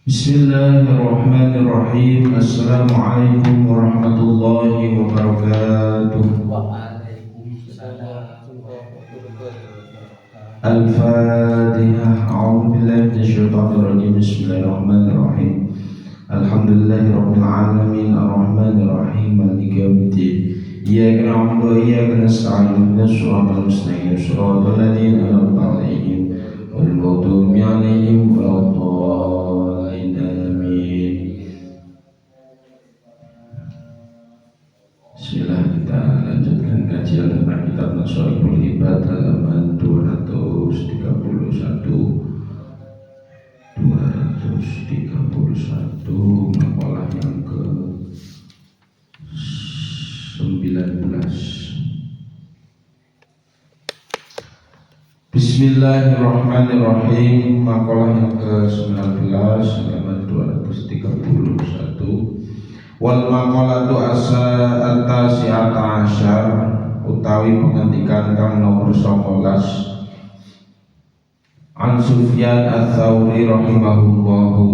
Bismillahirrahmanirrahim. Assalamualaikum warahmatullahi wabarakatuh. Al-Fatihah. A'udzu billahi minasyaitonir rajim. Bismillahirrahmanirrahim. Alhamdulillahirabbil alamin arrahmanir rahim maliki yaumiddin. Iyyaka na'budu wa iyyaka nasta'in ihdinas siratal mustaqim siratal ladzina an'amta 'alaihim ghairil maghdubi 'alaihim waladdallin. Amin. Bismillah, kita lanjutkan kajian tentang kitab Nasha'ibul Ibad halaman 231 makalah yang ke 19. Bismillahirrahmanirrahim. Makalah yang ke-19 halaman 231. Wal maqalatu at-tasi'ata asyar utawi pengantikan kang nomor 19. An Sufyan ats-Tsauri rahimahullahu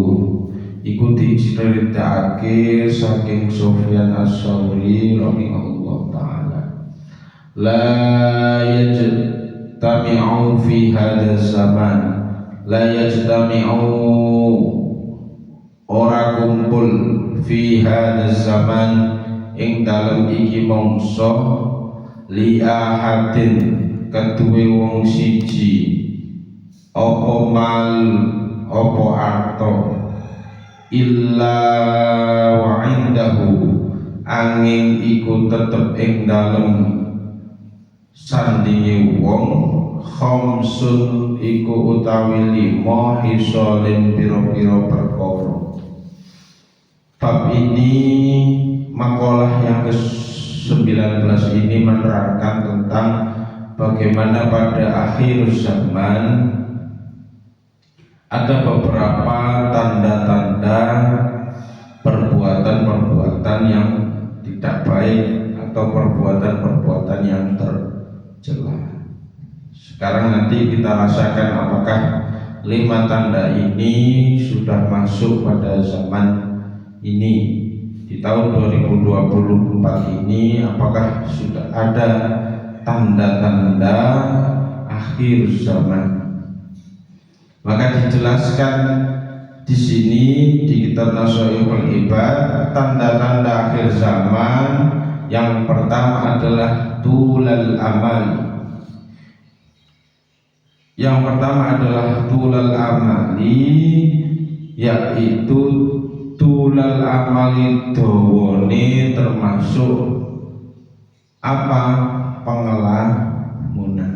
iku diceritakake saking Sufyan ats-Tsauri rahimahullah taala. La yajtami'u fi hadzal zaman, la yajtami'u ora kumpul fi hadzal zaman ing dalem iki mangsa li ahadin keduwe wong siji apa mal apa arto illa wa indahu angin iku tetep ing dalem sandinge wong khamsun iku utawi 5 hisolin pira-pira perkara. Bab ini, makalah yang ke-19 ini menerangkan tentang bagaimana pada akhir zaman ada beberapa tanda-tanda perbuatan-perbuatan yang tidak baik atau perbuatan-perbuatan yang tercela. Sekarang nanti kita rasakan apakah 5 tanda ini sudah masuk pada zaman ini, di tahun 2024 ini, apakah sudah ada tanda-tanda akhir zaman. Maka dijelaskan di sini di kitab Nasha'ibul Ibad tanda-tanda akhir zaman. Yang pertama adalah tulal amal. Yang pertama adalah tulal amali, yaitu tulal amali dawane termasuk apa? Pengelamunan.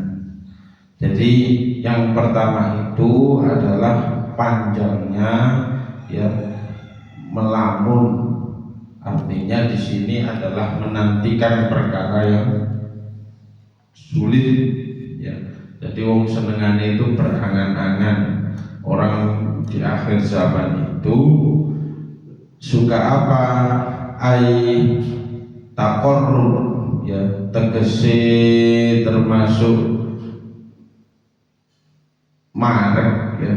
Jadi yang pertama itu adalah panjangnya ya melamun. Artinya di sini adalah menantikan perkara yang sulit ya. Jadi wong senengane itu berangan-angan. Orang di akhir zaman itu suka apa? Ai taqarrub ya, tegese termasuk marek ya,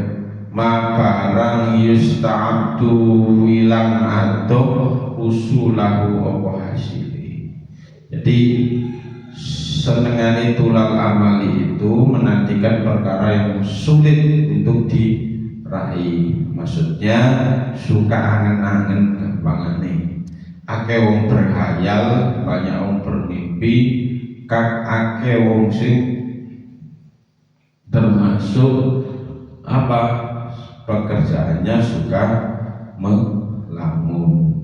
ma barang yusta'abdu wilang atau usulahu apa hasili. Jadi senengane tulal amali itu menantikan perkara yang sulit untuk diraih. Maksudnya suka angen-angen gampangane. Akeh wong berhayal, banyak wong bermimpi, kak akeh wong sing termasuk apa? Pekerjaannya suka melamun.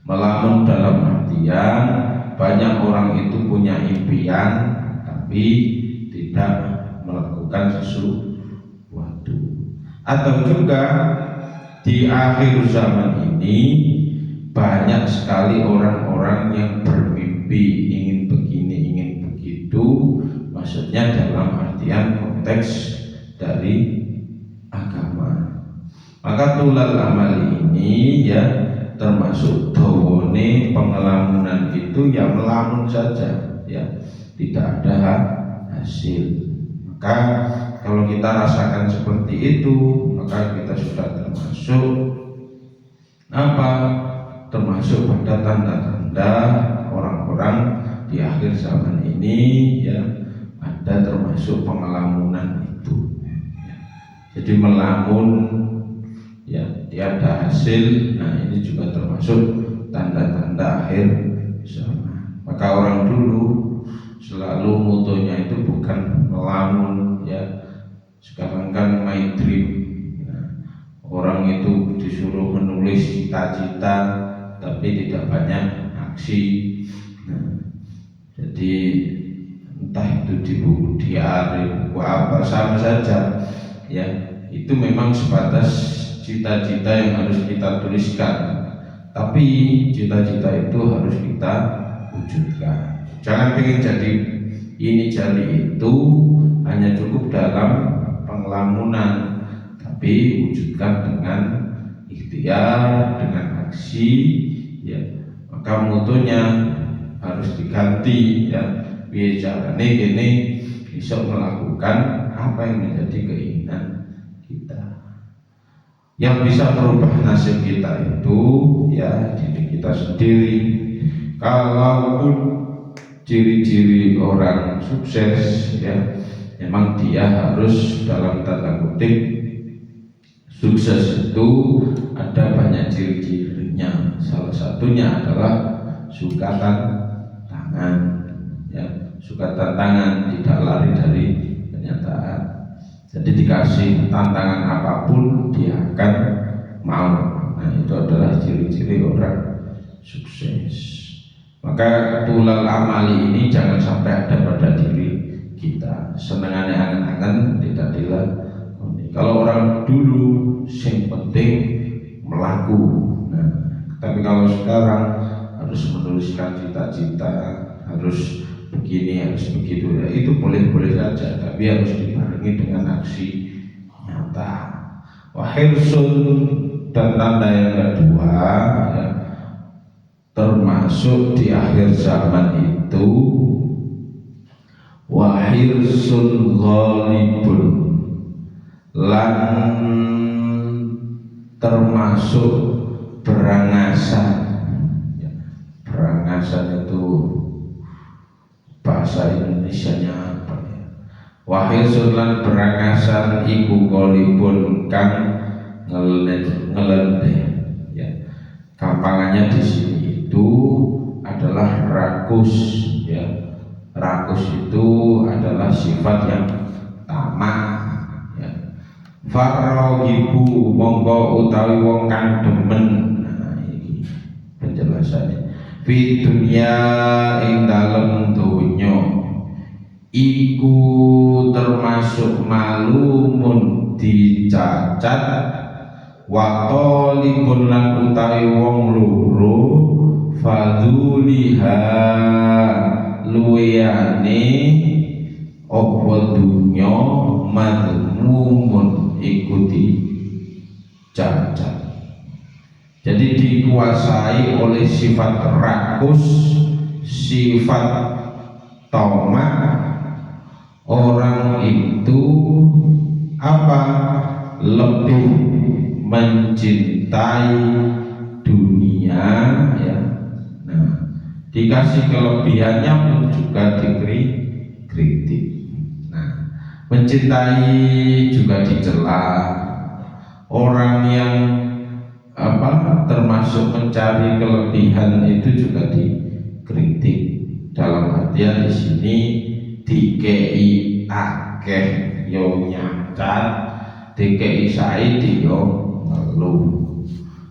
Melamun dalam artian banyak orang itu punya impian tapi tidak melakukan sesuatu. Atau juga di akhir zaman ini banyak sekali orang-orang yang bermimpi ingin begini, ingin begitu. Maksudnya dalam artian konteks dari agama. Maka tulal amali ini ya termasuk dawane pengelamunan itu ya melamun saja ya, tidak ada hasil. Maka kalau kita rasakan seperti itu, maka kita sudah termasuk apa? Termasuk pada tanda-tanda orang-orang di akhir zaman ini ya, ada termasuk pengelamunan itu. Jadi melamun ya, tiada hasil. Nah, ini juga termasuk tanda-tanda akhir zaman. Maka orang dulu selalu motonya itu bukan melamun ya. Sekarang kan my dream. Nah, orang itu disuruh menulis cita-cita tapi tidak banyak aksi. Nah, jadi entah itu di buku diari, buku apa, sama saja ya. Itu memang sebatas cita-cita yang harus kita tuliskan, tapi cita-cita itu harus kita wujudkan. Jangan pengen jadi ini jadi itu, hanya cukup dalam pengelamunan, tapi wujudkan dengan ikhtiar, dengan aksi ya. Maka mutunya harus diganti ya, bicarane gini bisa melakukan apa yang menjadi keinginan kita. Yang bisa merubah nasib kita itu ya diri kita sendiri. Kalaupun ciri-ciri orang sukses ya, memang dia harus dalam tanda kutip sukses itu ada banyak ciri-cirinya. Salah satunya adalah sukatan tangan ya, sukatan tangan, tidak lari dari kenyataan. Jadi dikasih tantangan apapun dia akan mau. Nah, itu adalah ciri-ciri orang sukses. Maka tulal amali ini jangan sampai ada pada diri kita. Senengannya angan-angan tidak dilakoni. Kalau orang dulu yang penting melaku. Nah, tapi kalau sekarang harus menuliskan cita-cita, harus begini, harus begitu ya, itu boleh-boleh saja, tapi harus dibarengi dengan aksi nyata. Wahirsun, dan tanda yang kedua ya, termasuk di akhir zaman itu wahirsun ghalibun, lan termasuk berangasan ya. Berangasan itu bahasa Indonesianya apa ya? Wahirsun lan berangasan iku ghalibun kang ngelendeh ya. Gampangannya di sini itu adalah rakus ya. Rakus itu adalah sifat yang tamak ya. Farrohibu mongko utawi wong kang demen. Nah, ini penjelasannya. Fi dunya ing dalem donya iku termasuk malumun dicacat wa talibun lan utawi wong loro fadzuliha luwiyane apa dunya madmumun ikuti cacat. Jadi dikuasai oleh sifat rakus, sifat tamak. Orang itu apa? Lebih mencintai dunia ya. Nah, dikasih kelebihannya pun juga dikritik. Nah, mencintai juga dicela. Orang yang apa termasuk mencari kelebihan itu juga dikritik. Dalam artian di sini dikei akeh yo nyacat, dikei saidi yo ngeluh.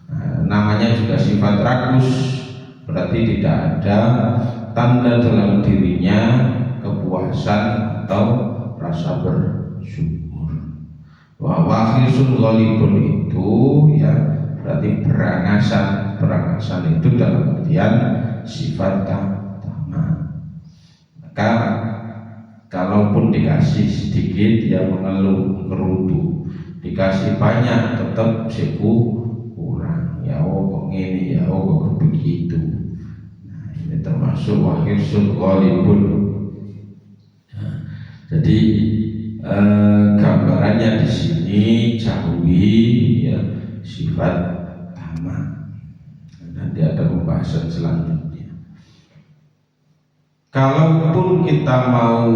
Nah, namanya juga sifat rakus, berarti tidak ada tanda dalam dirinya kepuasan atau rasa bersyukur. Wa wahisun ghalibun itu ya berarti berangasan itu dalam artian sifat tamak. Maka kalaupun dikasih sedikit ya mengeluh ngerutu, dikasih banyak tetap seku kurang ya. Oh kok ngene ya, oh kok begitu. Nah, ini termasuk wahisun ghalibun. Nah, jadi gambarannya di sini sini jauhi ya sifat tamak. Nanti ada pembahasan selanjutnya. Kalaupun kita mau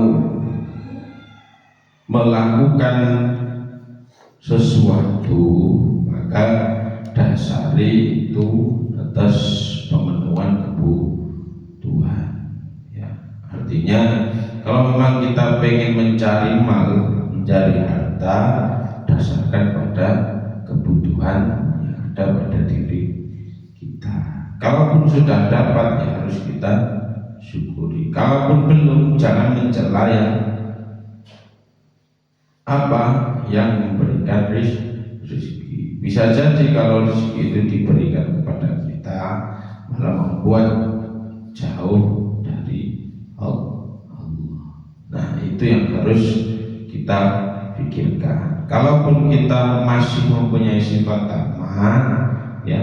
melakukan sesuatu, maka dasari itu atas pemenuhan kebutuhan. Ya, artinya kalau memang kita pengen mencari mal, mencari harta, dasarkan pada kebutuhan yang ada pada diri kita. Kalaupun sudah dapat ya harus kita syukuri. Kalaupun belum, jangan mencela yang memberikan rezeki. Bisa jadi kalau rezeki itu diberikan kepada kita malah membuat jauh dari Allah. Nah, itu yang harus kita pikirkan. Kalaupun kita masih mempunyai sifat tamak, ya,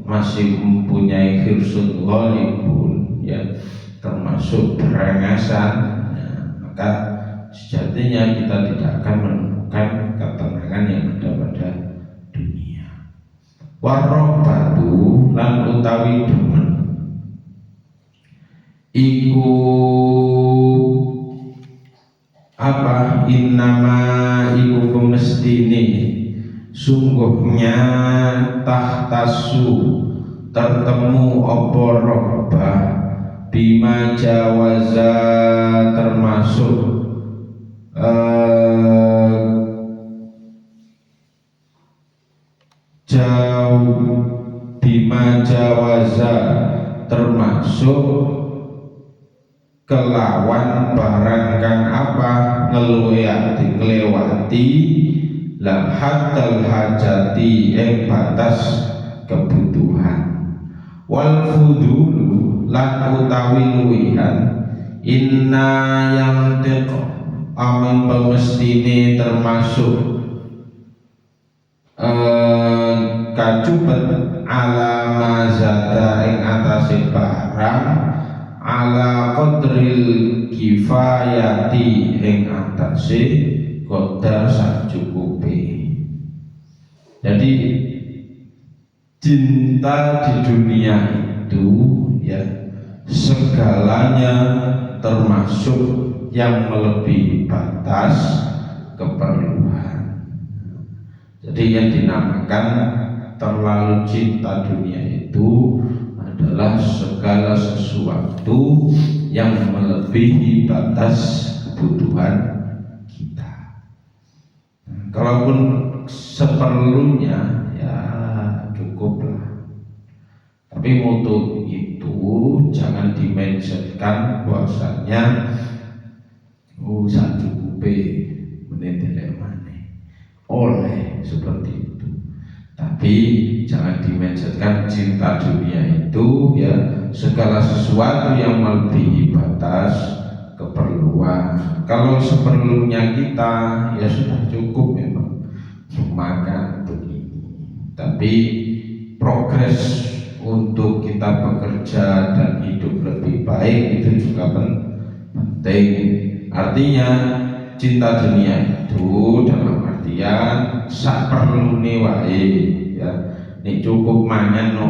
masih mempunyai khirsun ghalibun, ya, termasuk berangasan, nah, maka sejatinya kita tidak akan menemukan ketenangan yang ada pada dunia. Warrohbatu lan utawi demen iku apa? Innama iku pemestine sungguhnya tahtasu tertemu apa rohbah bima jawaza termasuk jauh bima jawaza termasuk kelawan barang kang apa ngelewati lamhatal hajati ing batas kebutuhan wal fudulu lan utawi luwihan inna yang amin pemestine termasuk kacupet ala mazada ing atase barang ala qadril kifayati ing atase qadar sacukupe. Jadi cinta di dunia itu ya segalanya termasuk yang melebihi batas keperluan. Jadi yang dinamakan terlalu cinta dunia itu adalah segala sesuatu yang melebihi batas kebutuhan kita. Kalaupun seperlunya ya cukuplah. Tapi mutu itu jangan dimentionkan bahwasanya sacukupe menentelek maneh oleh seperti itu. Tapi jangan dimentionkan cinta dunia itu ya segala sesuatu yang melebihi batas keperluan. Kalau seperlunya kita ya sudah cukup memang makan begini. Tapi progres untuk kita bekerja dan hidup lebih baik itu juga penting. Artinya cinta dunia itu dalam artian sak perlune wae ya. Nek cukup mangan no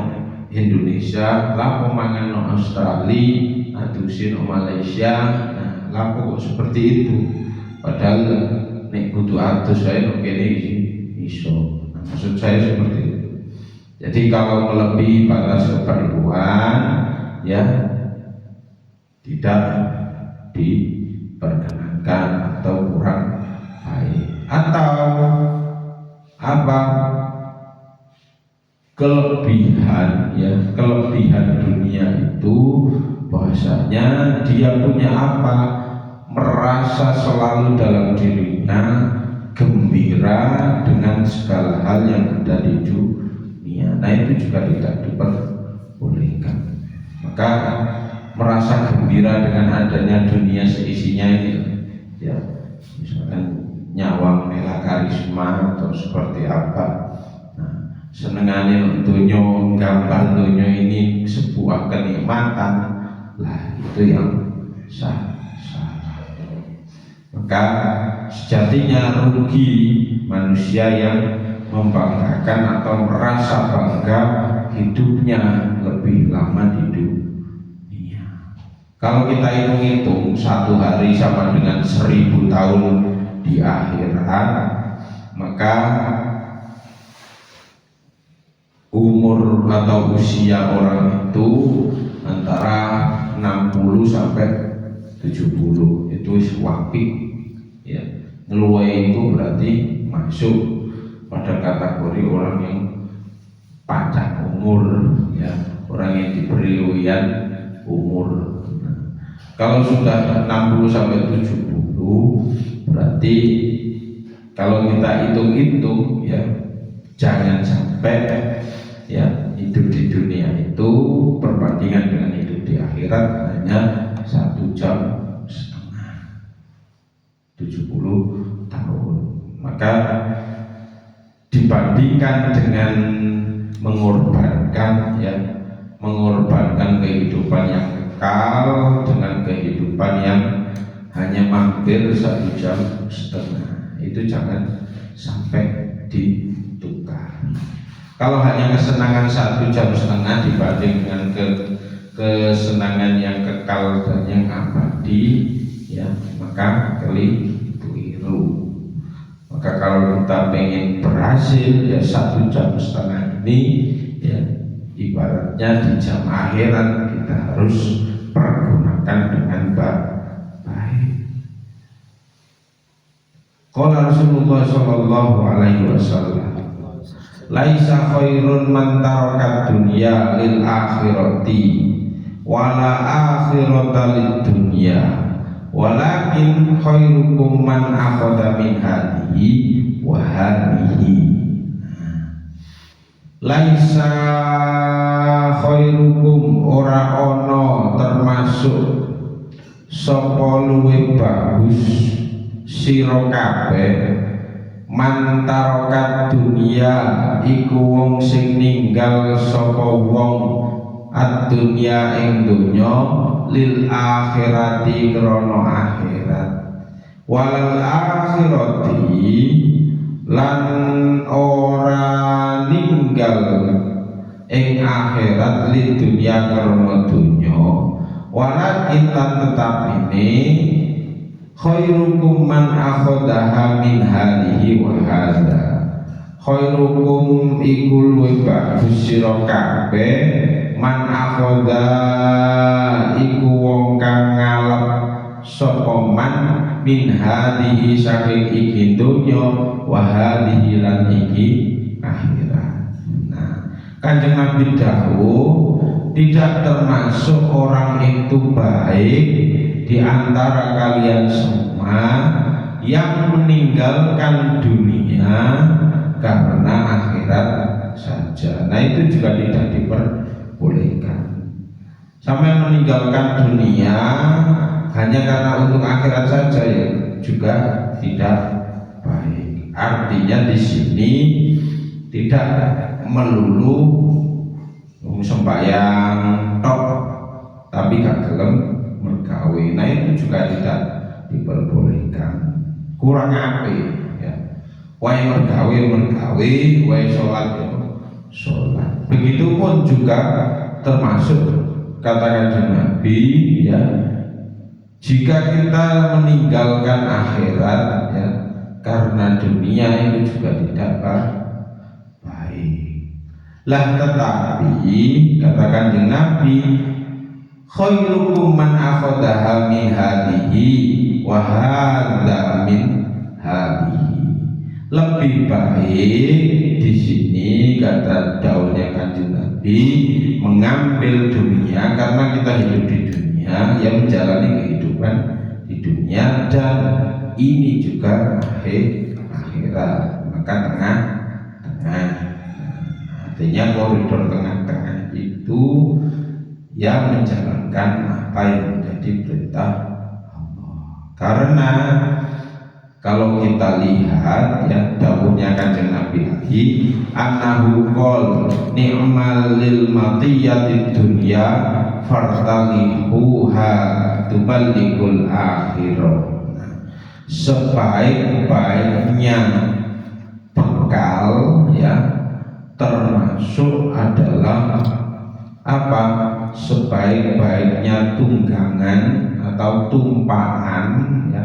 Indonesia, lapo mangan no Australia, adusin no Malaysia, nah lapo kok seperti itu. Padahal nek kudu atus saya no kene iso. Nah, maksud saya seperti itu. Jadi kalau melebihi batas keperluan ya tidak diperkenankan atau kurang baik. Atau apa kelebihan ya, kelebihan dunia itu bahwasanya dia punya apa, merasa selalu dalam dirinya gembira dengan segala hal yang ada di dunia. Nah itu juga tidak diperbolehkan. Maka merasa gembira dengan adanya dunia seisinya ini ya, misalkan nyawang mela karisma atau seperti apa. Nah, senengane dunia, gambar dunia ini sebuah kenikmatan lah, itu yang salah. Maka sejatinya rugi manusia yang membanggakan atau merasa bangga hidupnya lebih lama di dunia. Kalau kita hitung-hitung, satu hari sama dengan 1000 tahun di akhirat, maka umur atau usia orang itu antara 60 sampai 70 itu wapik ya. Ngeluai itu berarti masuk pada kategori orang yang panjang umur ya, orang yang diberi luwian umur. Kalau sudah 60 sampai 70 berarti kalau kita hitung-hitung ya, jangan sampai ya hidup di dunia itu perbandingan dengan hidup di akhirat hanya 1,5 jam 70 tahun. Maka dibandingkan dengan mengorbankan ya, mengorbankan kehidupan yang kekal dengan kehidupan yang hanya mampir 1,5 jam, itu jangan sampai ditukar. Kalau hanya kesenangan 1,5 jam dibanding dengan kesenangan yang kekal dan yang abadi ya, maka keliru. Maka kalau kita pengen berhasil ya 1,5 jam ini ya, ibaratnya di jam akhirat kita harus pergunakan dengan baik. Qala Rasulullah sallallahu alaihi wasallam, laisa khairun man tarakat dunya lil akhirati wala akhirata lid dunya walakin khairukum man akhadha min hadihi wa hadihi. Laisa khairukum ora ono termasuk sapa luwih bagus sira kabeh man tarokat dunia iku wong sing ninggal sapa wong ad-dunya ing donya lil akhirati krana akhirat walal akhirati lan ora ninggal ing akhirat lid dunya krana donya walakin lan tetap ini khairukum man akhadaha min hadihi wa hadha. Khairukum iku luwih bagus sira kabeh man akhadha iku wong kang ngalap sapa man min hadihi saking iki donya wa hadihi lan iki akhirat. Nah, Kanjeng Nabi dawuh tidak termasuk orang itu baik di antara kalian semua yang meninggalkan dunia karena akhirat saja. Nah, itu juga tidak diperbolehkan. Sampai meninggalkan dunia hanya karena untuk akhirat saja ya juga tidak baik. Artinya di sini tidak melulu sembahyang tok tapi gak gelem mergawe. Nah, itu juga tidak diperbolehkan. Kurang apik ya. Wae mergawe, wae sholat ya sholat. Begitupun juga termasuk kata Kanjeng Nabi ya, jika kita meninggalkan akhirat ya karena dunia itu juga tidak baik. Lah tetapi kata Kanjeng Nabi, khairukum man akhadaha min hadihi wa hadza min hadihi. Lebih baik di sini kata daunnya Kanjeng Nabi mengambil dunia karena kita hidup di dunia yang menjalani kehidupan di dunia dan ini juga akhirat. Maka tengah-tengah, artinya koridor tengah-tengah itu yang menjalankan apa yang menjadi perintah Allah. Karena kalau kita lihat ya dawuhnya Kanjeng Nabi lagi, annahu qol ni'mal lil matiyatid dunya fartalihuha tuballighul akhirah. sebaik-baiknya bekal ya termasuk adalah apa? Sebaik-baiknya tunggangan atau tumpahan ya,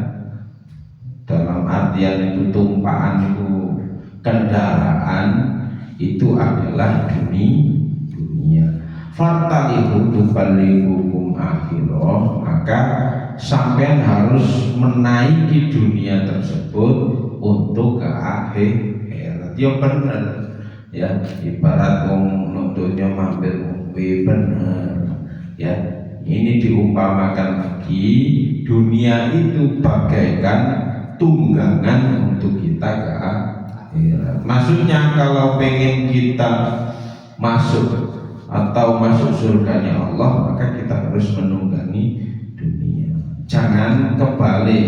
dalam artian itu tumpahan itu kendaraan, itu adalah dunia. Fartalihu tuballighukum akhirah, maka sampean harus menaiki dunia tersebut untuk ke akhirat. Ya bener ya, ibarat wong nontonnya mampir ngombe bener ya. Ini diumpamakan lagi, dunia itu bagaikan tunggangan untuk kita ke akhirat. Maksudnya kalau pengen kita masuk atau masuk surganya Allah, maka kita harus menunggangi dunia. Jangan kebalik,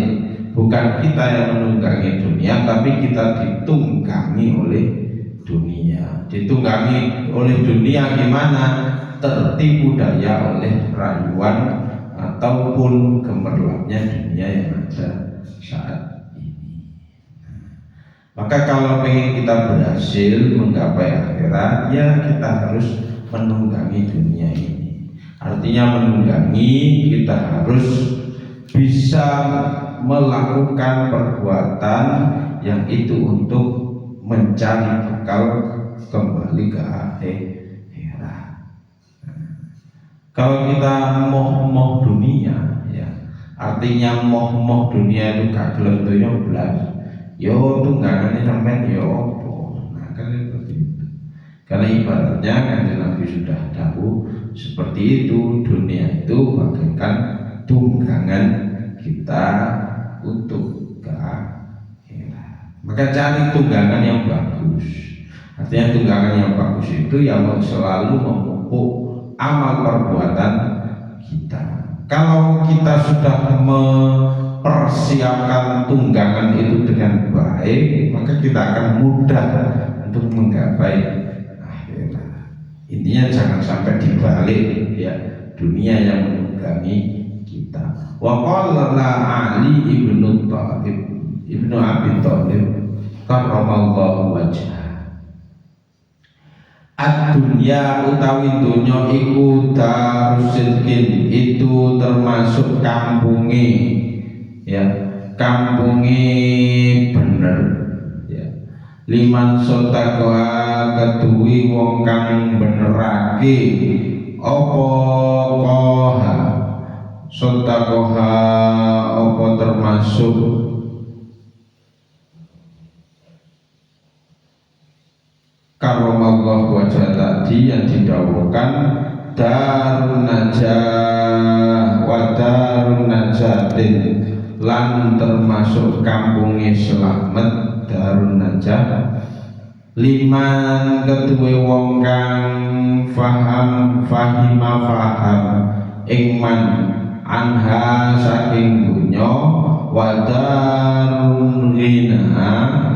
bukan kita yang menunggangi dunia, tapi kita ditunggangi oleh dunia. Ditunggangi oleh dunia gimana? Tertipu daya oleh rayuan ataupun gemerlapnya dunia yang ada saat ini. Maka kalau pengen kita berhasil menggapai akhirat, ya kita harus menunggangi dunia ini. Artinya menunggangi, kita harus bisa melakukan perbuatan yang itu untuk mencari bekal kembali ke akhirat. Kalau kita moh dunia ya, artinya moh dunia itu gak gelem donya blas. Yo tunggangannya sampean yo apa. Nah, kan seperti itu. Karena ibaratnya Kanjeng Nabi sudah tahu seperti itu, dunia itu bagaikan tunggangan kita untuk ke akhirat. Maka cari tunggangan yang bagus. Artinya tunggangan yang bagus itu yang selalu memupuk amal perbuatan kita. Kalau kita sudah mempersiapkan tunggangan itu dengan baik, maka kita akan mudah untuk menggapai akhirat. Intinya jangan sampai dibalik ya, dunia yang menunggangi kita. Wa qala Ali ibnu Abi Thalib karramallahu wajhah, ad-dunya utawi dunya iku darussidqin, itu termasuk kampunge ya, kampunge bener ya. Liman sotakoha keduwi wong kang benerake apa koha, sotakoha apa termasuk karomallah wajah tadi yang didawukan darun najah wa darun najatin, lan termasuk kampungnya selamat darun najah liman kedue wong kang fahima ingman anha saking dunya wa darun ghina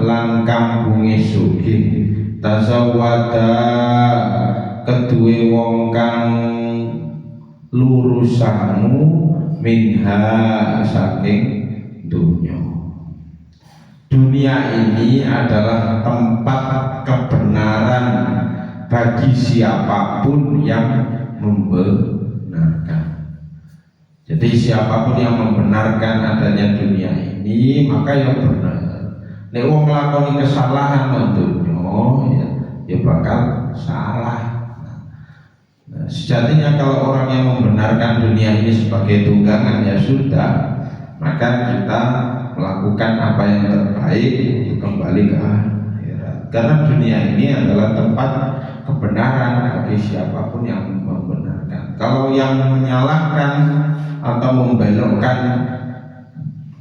lan kampungnya sugih tasawwada kedue wong kang lurusanmu minha saking dunya. Dunia ini adalah tempat kebenaran bagi siapapun yang membenarkan. Jadi siapapun yang membenarkan adanya dunia ini, maka yang benar. Nek wong nglakoni kesalahan mendunya ya bakal salah. Nah, sejatinya kalau orang yang membenarkan dunia ini sebagai tunggangan, ya sudah, maka kita melakukan apa yang terbaik untuk kembali ke akhirat. Karena dunia ini adalah tempat kebenaran bagi siapapun yang membenarkan. Kalau yang menyalahkan atau membelokkan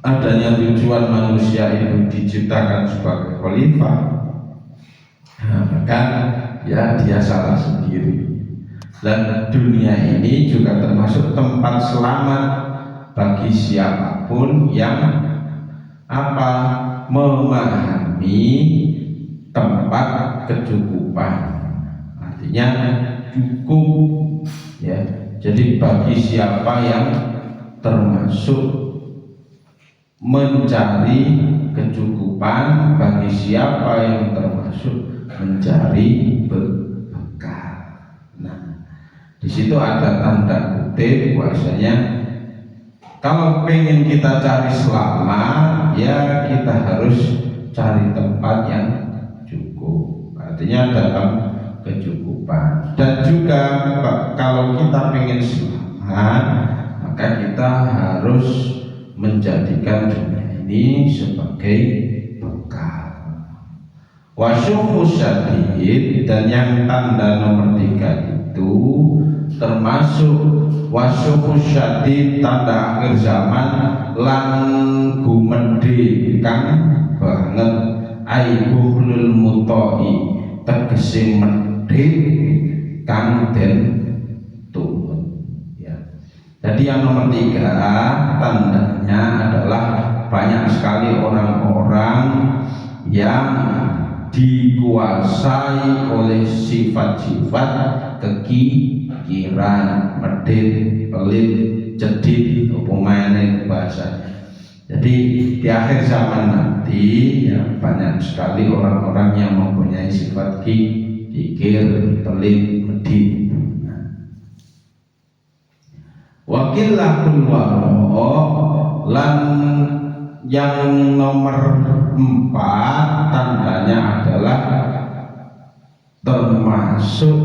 adanya tujuan manusia itu diciptakan sebagai khalifah, maka ya dia salah sendiri. Dan dunia ini juga termasuk tempat selamat bagi siapapun yang memahami tempat kecukupan. Artinya cukup ya. Jadi bagi siapa yang termasuk mencari kecukupan bagi siapa yang termasuk mencari bekal. Nah, di situ ada tanda kutip bahwasanya kalau pengen kita cari selamat, ya kita harus cari tempat yang cukup. Artinya dalam kecukupan. Dan juga kalau kita pengen selamat, maka kita harus menjadikan dunia ini sebagai bekal. Wasyuhus syadid, dan yang tanda nomor 3 itu termasuk wasyuhus syadid, tanda akhir zaman lan gumedhe kang banget aibuhlul mutoi, tegese medhit kang den tumun ya. Jadi yang nomor 3 tandanya adalah banyak sekali orang-orang yang dikuasai oleh sifat-sifat kekikiran, medit, pelit, cedit, upamane bahasanya. Jadi di akhir zaman nanti ya, banyak sekali orang-orang yang mempunyai sifat kikir, pelit, medit. Wakillahul waro, lan yang nomor 4 tandanya adalah termasuk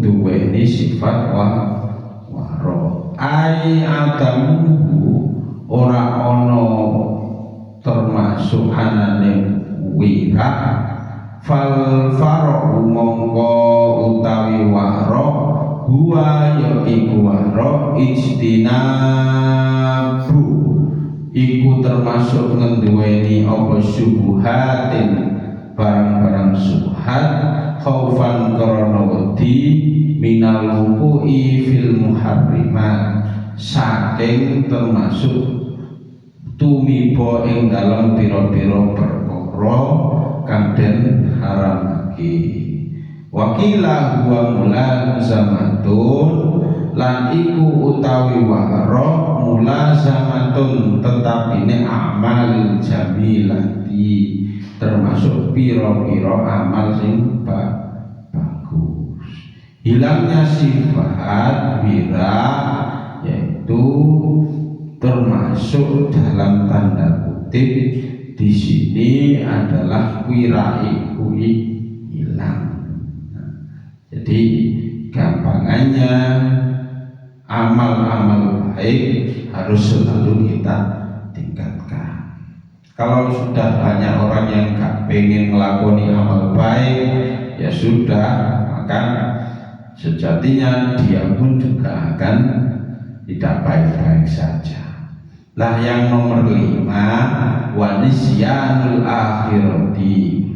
duweni sifat waro. Ai adamu ora ono termasuk anane wira, fal faro mongko utawi waro huwa ya iku waro ijtinabu, iku termasuk ngenduweni apa syubhatin, barang-barang syubhat, khaufan karena wedi, minal wuqu'i fil muharrimat, saking termasuk tumiba ing dalam pira-pira perkara kang den haramake. Wakila huwa mulazamatun, lan iku utawi waro mulazamatun, tetapine amal jamilati, termasuk piro-piro amal sing bagus. Hilangnya sifat wira yaitu termasuk dalam tanda kutip di sini adalah wira iku hilang. Jadi gampangannya amal-amal baik harus selalu kita tingkatkan. Kalau sudah banyak orang yang gak pengen ngelakoni amal baik, ya sudah, maka sejatinya dia pun juga akan tidak baik-baik saja. Nah, yang nomor 5, wanisyanul akhirati,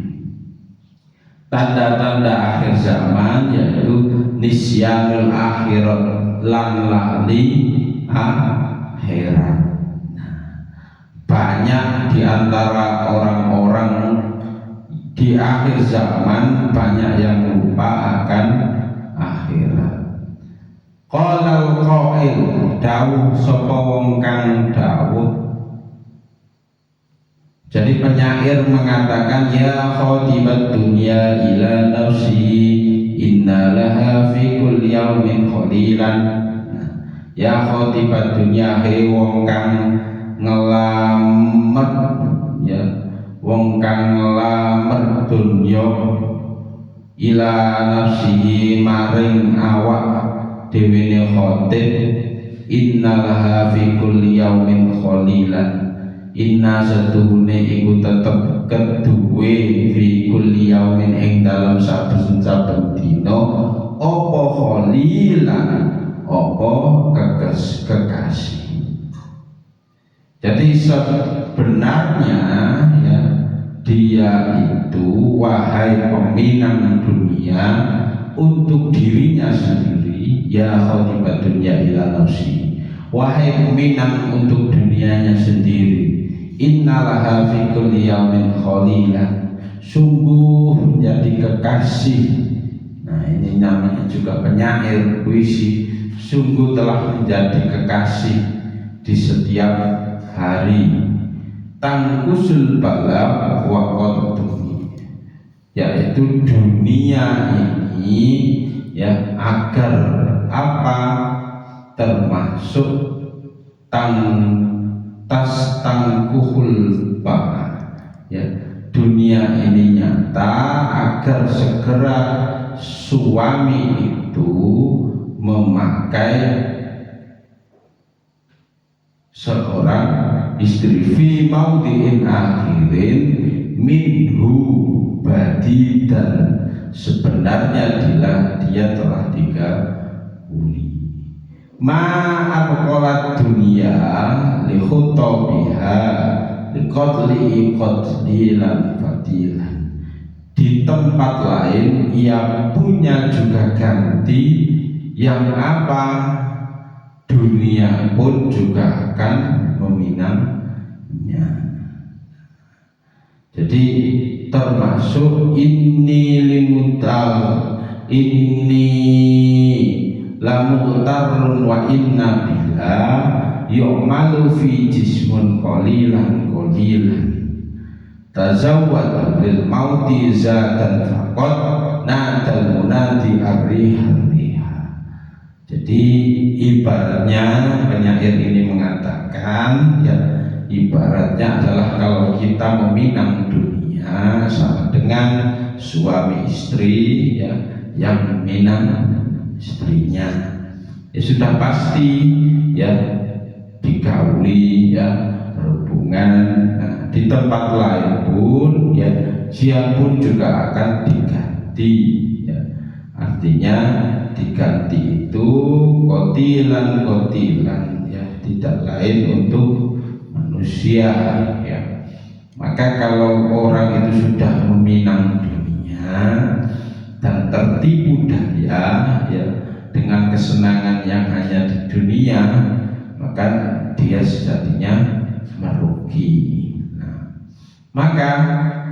tanda-tanda akhir zaman yaitu nisyanul akhirat, lan lali akhirat. Banyak di antara orang-orang di akhir zaman banyak yang lupa akan akhirat. Qala al-qail, dawuh sapa wong kang dawuh. Jadi penyair mengatakan, ya khatibat dunya ila nafsi, inna laha fi kulli yaumin khalilan. Ya khatibat dunya, he wong kang ngelamet, ya wong kang ngelamet dunya, ila nafsi maring awak dewene khatib, inna laha fi kulli yaumin khalilan. Inna satuhune iku tetep keduwe fi kulli yaumin ing dalam saben-saben dina apa khalilan, apa kekasih. Jadi sebenarnya ya, dia itu wahai peminang dunia untuk dirinya sendiri, ya khatibat dunya ila nafsi, wahai peminang untuk dunianya sendiri, innalaha fi kulli yaumin khalilan, sungguh menjadi kekasih. Nah, ini namanya juga penyair puisi. Sungguh telah menjadi kekasih di setiap hari, tangkusul balap wa qadduhi, yaitu dunia ini ya agar apa, termasuk tangkuhul balap ya, dunia ini nyata agar segera suami itu memakai seorang istri fi maudhi'in akhirin minhu badidan, sebenarnya dia telah dikabuli. Ma'abqalat dunia li khutabiha li qatlilan fadilan. Di tempat lain ia punya juga ganti yang apa, dunia pun juga akan meminangnya. Jadi termasuk inni lamutarun wa inna bila yu'malu fi jismun qalilan tazawwad bil mauti zatan faqad nadal munadi arriha. Jadi ibaratnya penyair ini mengatakan ya, ibaratnya adalah kalau kita meminang dunia sama dengan suami istri ya, yang meminang istrinya ya sudah pasti ya digauli ya, berhubungan. Nah, di tempat lain pun ya dia pun juga akan diganti ya, artinya diganti itu kotilan ya, tidak lain untuk manusia ya. Maka kalau orang itu sudah meminang dunia dan tertipu daya ya dengan kesenangan yang hanya di dunia, maka dia sejatinya merugi. Nah, maka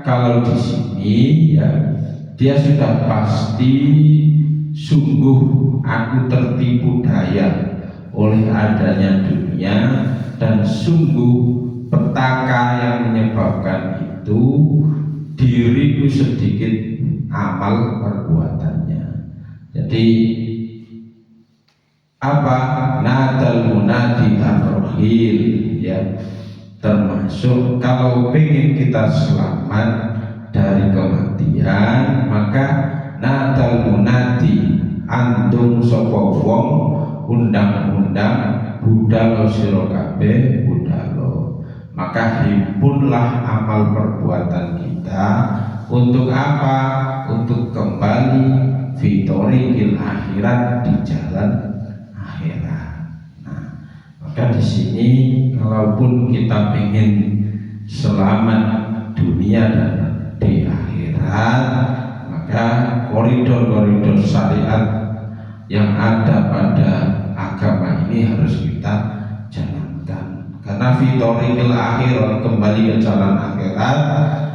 kalau di sini ya dia sudah pasti sungguh aku tertipu daya oleh adanya dunia, dan sungguh petaka yang menyebabkan itu diriku sedikit amal perbuatannya. Jadi apa, nadal munadi ar-rahil ya, termasuk kalau pengen kita selamat dari kematian, maka nadal munadi andung sapa wong undang-undang budalo sira kabeh budalo, maka himpunlah amal perbuatan kita untuk apa? Untuk kembali fitorikil akhirat, di jalan akhirat. Nah, maka di sini kalaupun kita ingin selamat dunia dan di akhirat, maka koridor-koridor syariat yang ada pada agama ini harus kita jalankan. Karena fitorikil akhirat, kembali ke jalan akhirat,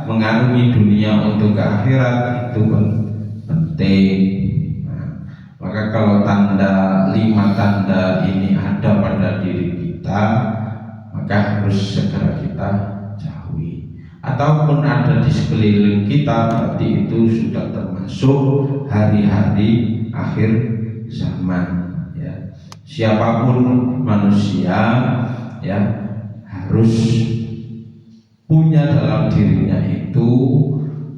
mengarungi dunia untuk ke akhirat itu penting. Nah, maka kalau 5 tanda ini ada pada diri kita, maka harus segera kita jauhi. Ataupun ada di sekeliling kita, berarti itu sudah termasuk hari-hari akhir zaman ya. Siapapun manusia ya harus punya dalam dirinya itu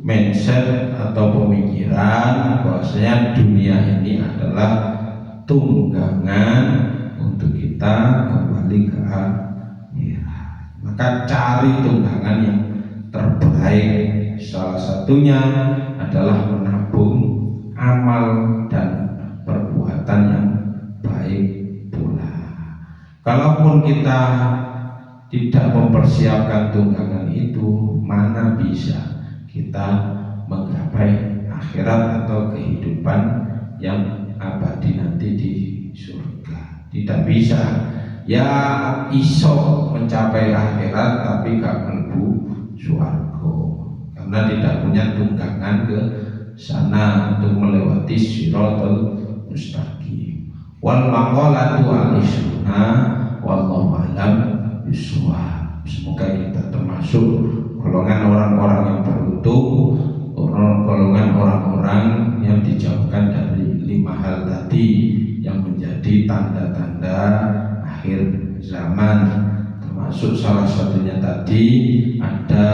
mindset atau pemikiran bahwasanya dunia ini adalah tunggangan untuk kita kembali ke akhirat. Maka cari tunggangan yang terbaik, salah satunya adalah menabung amal dan perbuatan yang baik pula. Kalaupun kita tidak mempersiapkan tunggangan itu, mana bisa kita menggapai akhirat atau kehidupan yang abadi nanti di surga. Tidak bisa. Ya iso mencapai akhirat tapi gak mlebu swarga, karena tidak punya tunggangan ke sana untuk melewati siratal mustaqim. Wal maqalatu al-isna wallahu a'lam bishawab. Semoga kita termasuk golongan orang-orang yang beruntung, golongan orang-orang yang dijauhkan dari 5 hal tadi yang menjadi tanda-tanda akhir zaman. Termasuk salah satunya tadi ada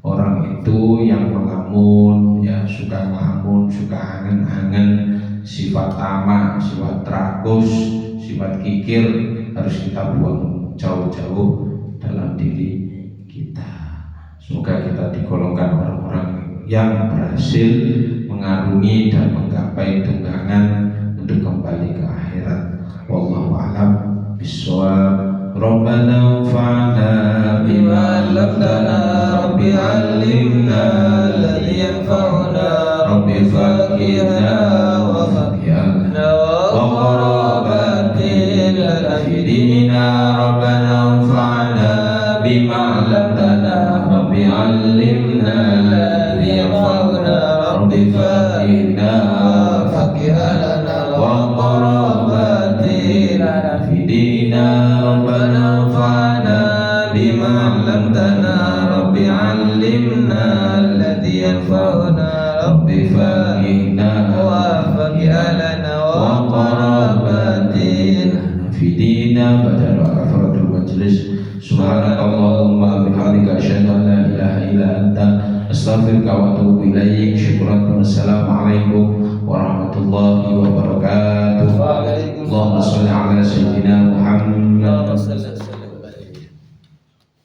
orang itu yang melamun, ya suka ngelamun, suka angen-angen, sifat tamak, sifat rakus, sifat kikir harus kita buang jauh-jauh dalam diri kita. Semoga kita digolongkan orang-orang yang berhasil mengarungi dan menggapai tunggangan untuk kembali ke akhirat. Wallahu a'lam bishawab. Rabbana anfa'na bima 'allamtana, Rabbi 'allimna alladhi yanfa'una, Rabbi faqihna wa faqihna wa qarabatina fi dinina. Rabbana anfa'na bima 'allamtana, Rabbi 'allimna alladhi yanfa'una, Rabbi faqihna wa faqihna wa qarabatina fi dinina. Rabbana anfa'na bima 'allamtana, Rabbi 'allimna alladhi yanfa'una, Rabbi faqihna wa faqihna wa qarabatina fi dinina. Baca doa kafaratul majlis. Subhanakallahumma bihamdika asyhadu an la ilaha illa anta astaghfiruka wa atubu ilaik. Syukran. Wassalamualaikum warahmatullahi wabarakatuh. Allahumma shalli ala sayyidina Muhammad.